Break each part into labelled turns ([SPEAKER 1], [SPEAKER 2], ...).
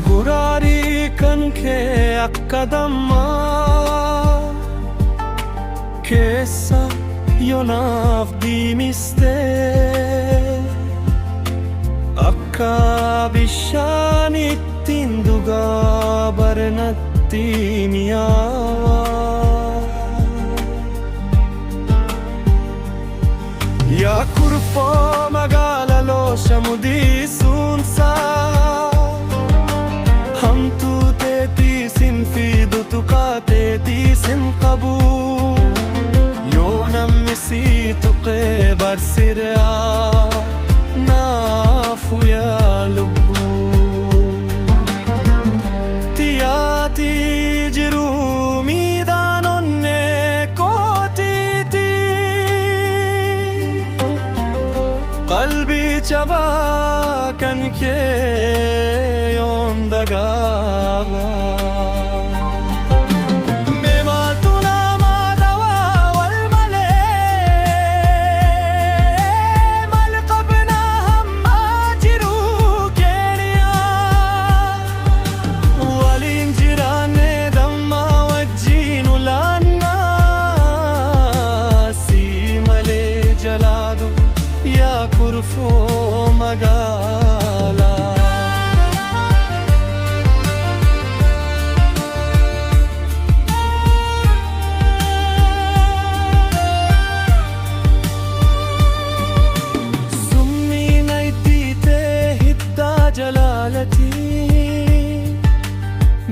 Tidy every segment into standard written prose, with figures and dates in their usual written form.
[SPEAKER 1] Gurari kanke akkadamma keessa yonaaf diimiste akka bishaan ittiin dhugaa barnatti mi'aawa. Yaa kurfoo magaala loosha mudiisuunsaa hamtuu teetiisin fiidu tuqaa teetiisin qabu yoo namni sii tuqee barsireaa naafu yaa lubbuu tiyaatii jiruu miidhaan onnee kootiiti qalbii cabaa kan kee yoon dagaaba. Mee maaltu nama dhawaa wal malee mal qabnaa hammaa jiruu keeniyaa waliin jiraannee dammaa wajjiin ulaannaa si malee jalaadu yaa kurfoo magaalaa.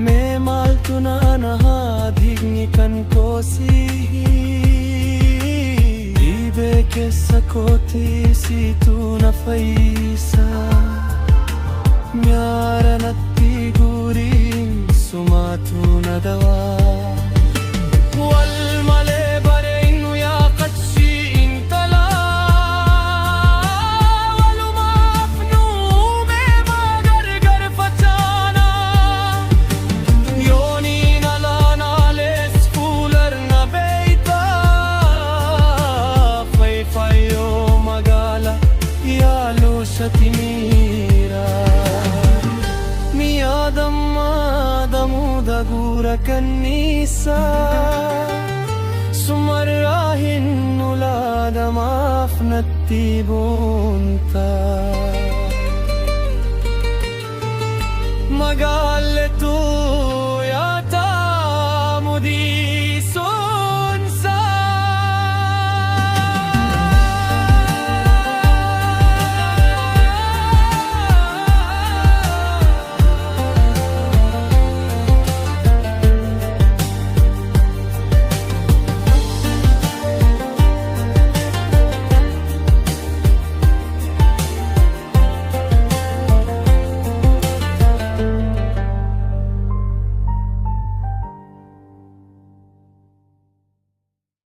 [SPEAKER 1] Mee maaltu naanahaa dhiigni kan koosii dhibee keessa kootii siituu na fayyisa nyaara natti guuriin sumaatu na dawaa wal malee bareennu yaa qachii intalaa Timira miyadamma damuda gura kanisa sumarrahin ulada mafnatti bunta magalle tu